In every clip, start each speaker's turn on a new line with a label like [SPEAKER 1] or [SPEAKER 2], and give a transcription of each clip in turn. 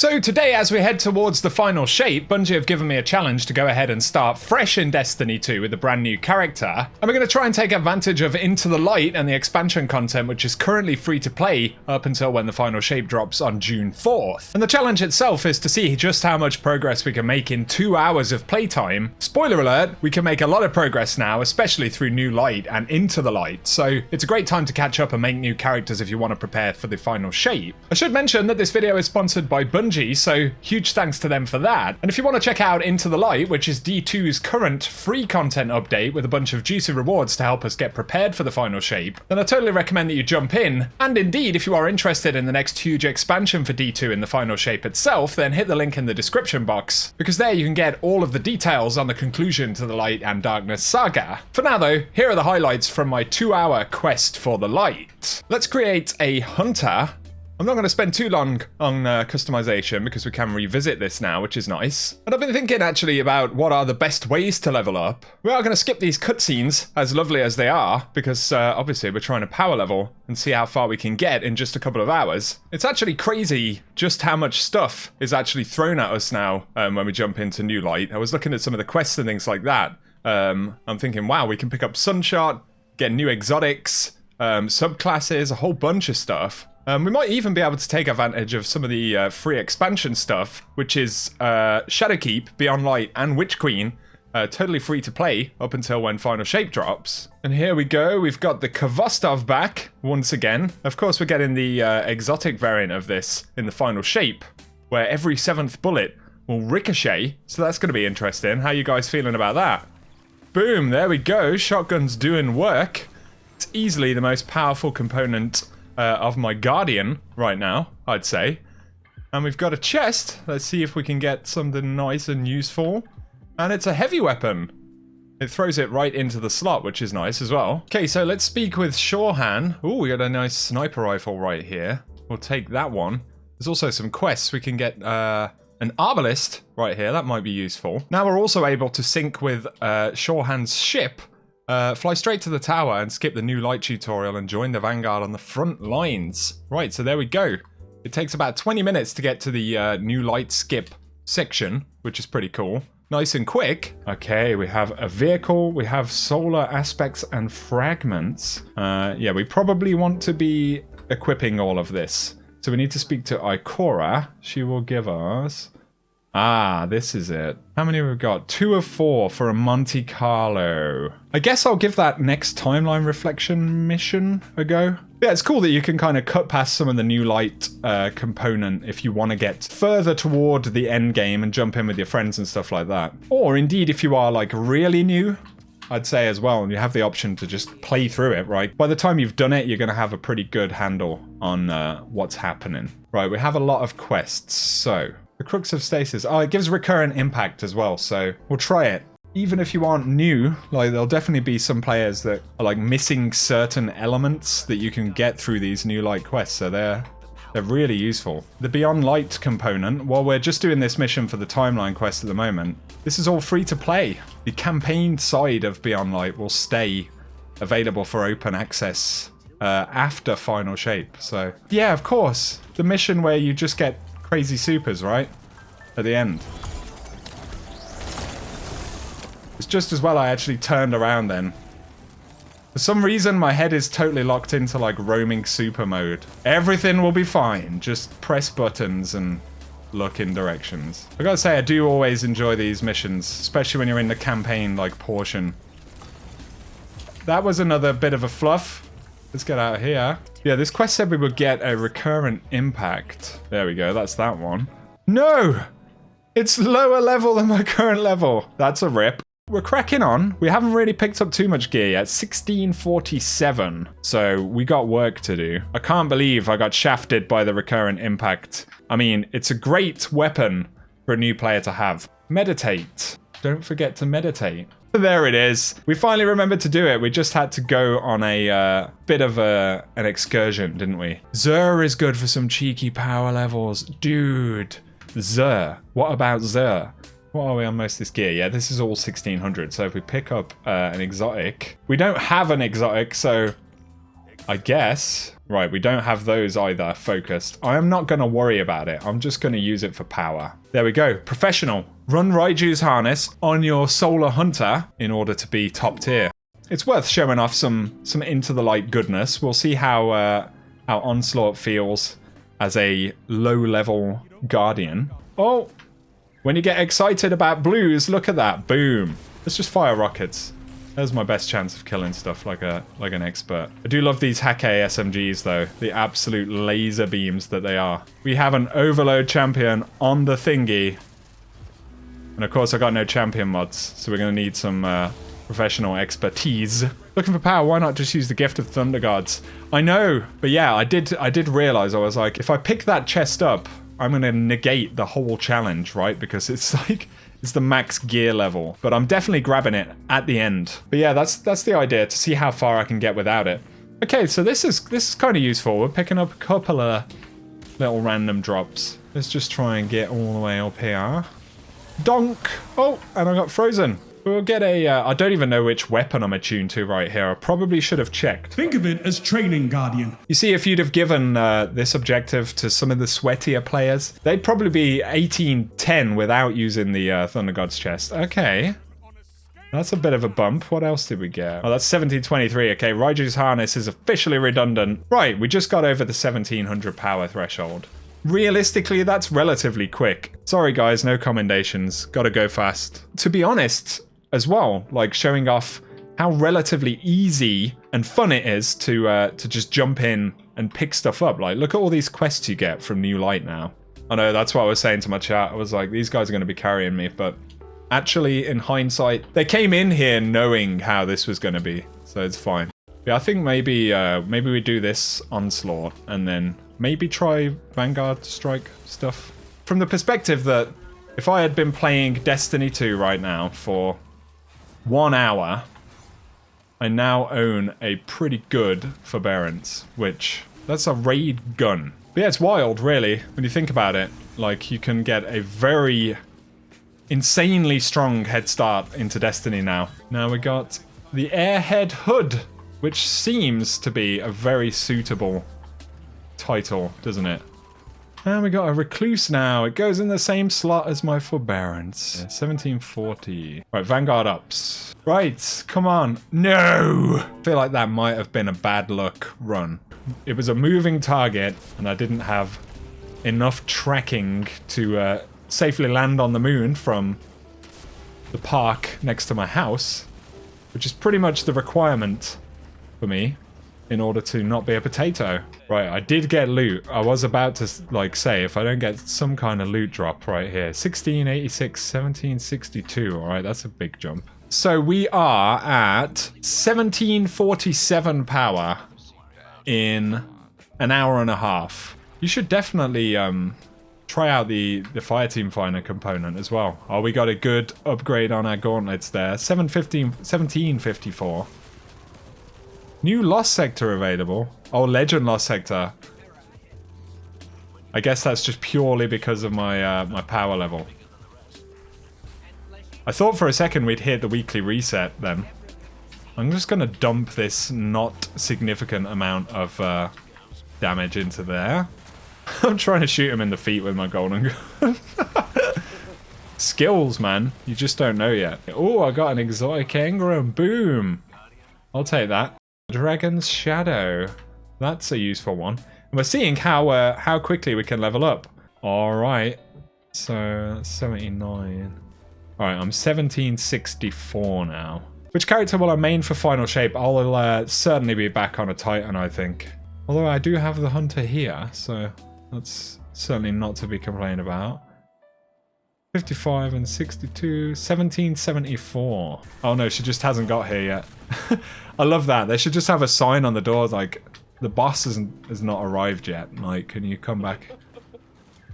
[SPEAKER 1] So today, as we head towards the final shape, Bungie have given me a challenge to go ahead and start fresh in Destiny 2 with a brand new character. And we're going to try and take advantage of Into the Light and the expansion content, which is currently free to play up until when the final shape drops on June 4th. And the challenge itself is to see just how much progress we can make in 2 hours of playtime. Spoiler alert, we can make a lot of progress now, especially through New Light and Into the Light. So it's a great time to catch up and make new characters if you want to prepare for the final shape. I should mention that this video is sponsored by Bungie, so huge thanks to them for that. And if you want to check out Into the Light, which is D2's current free content update with a bunch of juicy rewards to help us get prepared for the final shape, then I totally recommend that you jump in. And indeed, if you are interested in the next huge expansion for D2 in the final shape itself, then hit the link in the description box, because there you can get all of the details on the conclusion to the Light and Darkness saga. For now though, here are the highlights from my 2-hour quest for the Light. Let's create a hunter. I'm not going to spend too long on customization because we can revisit this now, which is nice. And I've been thinking actually about what are the best ways to level up. We are going to skip these cutscenes, as lovely as they are, because obviously we're trying to power level and see how far we can get in just a couple of hours. It's actually crazy just how much stuff is actually thrown at us now when we jump into New Light. I was looking at some of the quests and things like that. I'm thinking, wow, we can pick up Sunshot, get new exotics, subclasses, a whole bunch of stuff. We might even be able to take advantage of some of the free expansion stuff, which is Shadowkeep, Beyond Light, and Witch Queen, totally free to play up until when Final Shape drops. And here we go, we've got the Kvostov back once again. Of course, we're getting the exotic variant of this in the Final Shape, where every 7th bullet will ricochet, so that's going to be interesting. How are you guys feeling about that? Boom, there we go, shotgun's doing work. It's easily the most powerful component of my Guardian right now, I'd say. And we've got a chest. Let's see if we can get something nice and useful. And it's a heavy weapon. It throws it right into the slot, which is nice as well. Okay, so let's speak with Shorhan. Ooh, we got a nice sniper rifle right here. We'll take that one. There's also some quests. We can get an arbalist right here. That might be useful. Now we're also able to sync with Shorhan's ship. Fly straight to the tower and skip the New Light tutorial and join the Vanguard on the front lines. Right, so there we go. It takes about 20 minutes to get to the New Light skip section, which is pretty cool. Nice and quick. Okay, we have a vehicle, we have solar aspects and fragments. Yeah, we probably want to be equipping all of this. So we need to speak to Ikora. She will give us... Ah, this is it. How many have we got? 2 of 4 for a Monte Carlo. I guess I'll give that next timeline reflection mission a go. Yeah, it's cool that you can kind of cut past some of the New Light component if you want to get further toward the end game and jump in with your friends and stuff like that. Or indeed, if you are like really new, I'd say as well, and you have the option to just play through it, right? By the time you've done it, you're going to have a pretty good handle on what's happening. Right, we have a lot of quests, so... The Crux of Stasis. Oh, it gives recurrent impact as well, so we'll try it. Even if you aren't new, like there'll definitely be some players that are like missing certain elements that you can get through these New Light quests, so they're really useful. The Beyond Light component, while we're just doing this mission for the timeline quest at the moment, this is all free to play. The campaign side of Beyond Light will stay available for open access after Final Shape. So yeah, of course, the mission where you just get crazy supers, right? At the end. It's just as well I actually turned around then. For some reason, my head is totally locked into like roaming super mode. Everything will be fine. Just press buttons and look in directions. I gotta say, I do always enjoy these missions, especially when you're in the campaign like portion. That was another bit of a fluff. Let's get out of here. Yeah, this quest said we would get a recurrent impact. There we go, that's that one. No! It's lower level than my current level. That's a rip. We're cracking on. We haven't really picked up too much gear yet. 1647. So we got work to do. I can't believe I got shafted by the recurrent impact. I mean, it's a great weapon for a new player to have. Meditate. Don't forget to meditate. There it is. We finally remembered to do it. We just had to go on a bit of an excursion, didn't we? Xur is good for some cheeky power levels. Dude. Xur. What about Xur? What are we on most of this gear? Yeah, this is all 1600. So if we pick up an exotic... We don't have an exotic, so I guess Right, we don't have those either focused. I am not going to worry about it. I'm just going to use it for power. There we go. Professional. Run Raiju's harness on your Solar Hunter in order to be top tier. It's worth showing off some Into the Light goodness. We'll see how Onslaught feels as a low-level Guardian. Oh, when you get excited about blues, look at that. Boom. Let's just fire rockets. There's my best chance of killing stuff like an expert. I do love these Hake SMGs though. The absolute laser beams that they are. We have an overload champion on the thingy. And of course I got no champion mods, so we're going to need some professional expertise. Looking for power, why not just use the Gift of Thunder Gods? I know, but yeah, I did realize, I was like, if I pick that chest up, I'm going to negate the whole challenge, right? Because it's like... it's the max gear level, but I'm definitely grabbing it at the end. But yeah, that's the idea, to see how far I can get without it. Okay, so this is kind of useful. We're picking up a couple of little random drops. Let's just try and get all the way up here. Donk! Oh, and I got frozen. We'll get a, I don't even know which weapon I'm attuned to right here. I probably should have checked.
[SPEAKER 2] Think of it as training, Guardian.
[SPEAKER 1] You see, if you'd have given this objective to some of the sweatier players, they'd probably be 18-10 without using the Thunder God's chest. Okay. That's a bit of a bump. What else did we get? Oh, that's 1723. Okay, Raiju's harness is officially redundant. Right, we just got over the 1700 power threshold. Realistically, that's relatively quick. Sorry guys, no commendations. Gotta go fast. To be honest, as well, like showing off how relatively easy and fun it is to just jump in and pick stuff up. Like, look at all these quests you get from New Light now. I know, that's what I was saying to my chat. I was like, these guys are going to be carrying me, but actually, in hindsight, they came in here knowing how this was going to be, so it's fine. Yeah, I think maybe we do this Onslaught and then maybe try Vanguard Strike stuff. From the perspective that if I had been playing Destiny 2 right now for 1 hour, I now own a pretty good forbearance, which, that's a raid gun. But yeah, it's wild, really, when you think about it. Like, you can get a very insanely strong head start into Destiny now. Now we got the Airhead Hood, which seems to be a very suitable title, doesn't it? And we got a Recluse now. It goes in the same slot as my Forbearance. Yeah, 1740. Right, Vanguard ups. Right, come on. No! I feel like that might have been a bad luck run. It was a moving target, and I didn't have enough tracking to safely land on the moon from the park next to my house, which is pretty much the requirement for me in order to not be a potato. Right, I did get loot. I was about to, like, say, if I don't get some kind of loot drop right here. 1686, 1762. All right, that's a big jump. So we are at 1747 power in an hour and a half. You should definitely try out the Fireteam Finder component as well. Oh, we got a good upgrade on our gauntlets there. 1754. New Lost Sector available. Oh, Legend Lost Sector. I guess that's just purely because of my my power level. I thought for a second we'd hit the weekly reset then. I'm just going to dump this not significant amount of damage into there. I'm trying to shoot him in the feet with my golden gun. Skills, man. You just don't know yet. Oh, I got an exotic engram. Boom. I'll take that. Dragon's Shadow. That's a useful one. And we're seeing how quickly we can level up. All right. So that's 79. All right, I'm 1764 now. Which character will I main for Final Shape? I'll certainly be back on a Titan, I think. Although I do have the Hunter here, so that's certainly not to be complained about. 55 and 62, 1774. Oh no, she just hasn't got here yet. I love that. They should just have a sign on the door like, the boss has not arrived yet. Like, can you come back?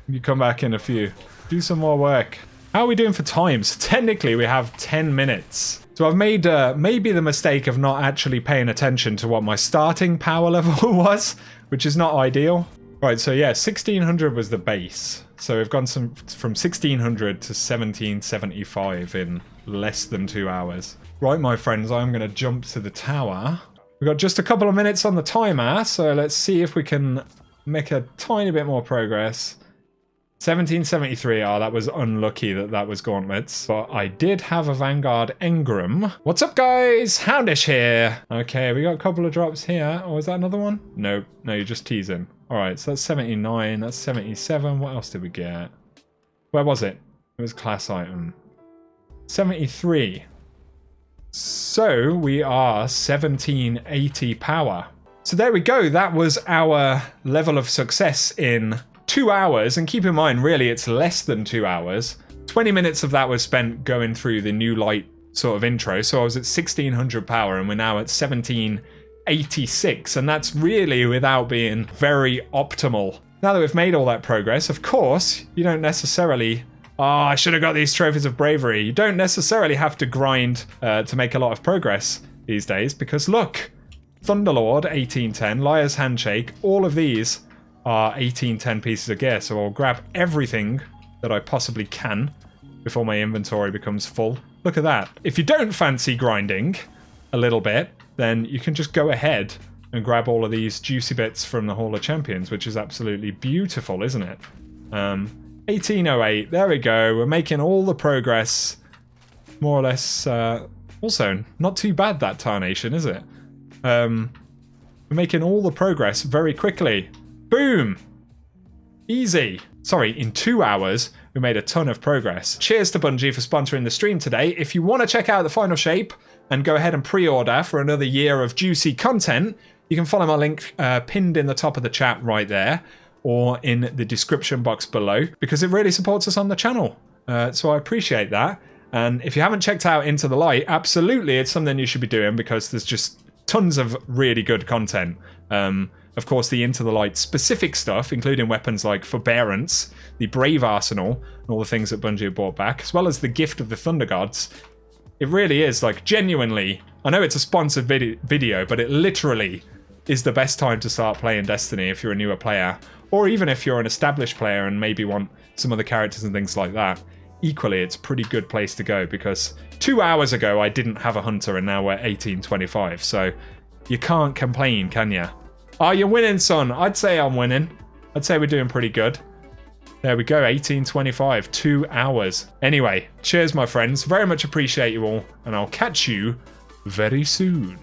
[SPEAKER 1] Can you come back in a few? Do some more work. How are we doing for times? Technically, we have 10 minutes. So I've made maybe the mistake of not actually paying attention to what my starting power level was, which is not ideal. Right, so yeah, 1600 was the base. So we've gone from 1600 to 1775 in less than 2 hours. Right, my friends, I'm going to jump to the tower. We're We've got just a couple of minutes on the timer, so let's see if we can make a tiny bit more progress. 1773. Oh, that was unlucky that was gauntlets. But I did have a Vanguard Engram. What's up, guys? Houndish here. Okay, we got a couple of drops here. Oh, is that another one? No, you're just teasing. All right, so that's 79. That's 77. What else did we get? Where was it? It was class item. 73. So we are 1780 power. So there we go. That was our level of success in 2 hours. And keep in mind, really, it's less than 2 hours. 20 minutes of that was spent going through the new light sort of intro. So I was at 1600 power and we're now at 1786. And that's really without being very optimal. Now that we've made all that progress, of course, you don't necessarily... Oh, I should have got these trophies of bravery. You don't necessarily have to grind to make a lot of progress these days, because look, Thunderlord 1810, Liar's Handshake, all of these are 1810 pieces of gear. So I'll grab everything that I possibly can before my inventory becomes full. Look at that. If you don't fancy grinding a little bit, then you can just go ahead and grab all of these juicy bits from the Hall of Champions, which is absolutely beautiful, isn't it? 1808, there we go. We're making all the progress, more or less. Also, not too bad, that Tarnation, is it? We're making all the progress very quickly. Boom! Easy. Sorry, in 2 hours, we made a ton of progress. Cheers to Bungie for sponsoring the stream today. If you want to check out the final shape and go ahead and pre-order for another year of juicy content, you can follow my link pinned in the top of the chat right there, or in the description box below, because it really supports us on the channel. So I appreciate that. And if you haven't checked out Into the Light, absolutely, it's something you should be doing, because there's just tons of really good content. Of course, the Into the Light specific stuff, including weapons like Forbearance, the Brave Arsenal, and all the things that Bungie have brought back, as well as the Gift of the Thunder Gods. It really is, like, genuinely, I know it's a sponsored video, but it literally is the best time to start playing Destiny if you're a newer player. Or even if you're an established player and maybe want some other characters and things like that. Equally, it's a pretty good place to go, because 2 hours ago I didn't have a hunter and now we're 1825. So you can't complain, can you? Oh, you're winning, son. I'd say I'm winning. I'd say we're doing pretty good. There we go, 1825, 2 hours. Anyway, cheers, my friends. Very much appreciate you all, and I'll catch you very soon.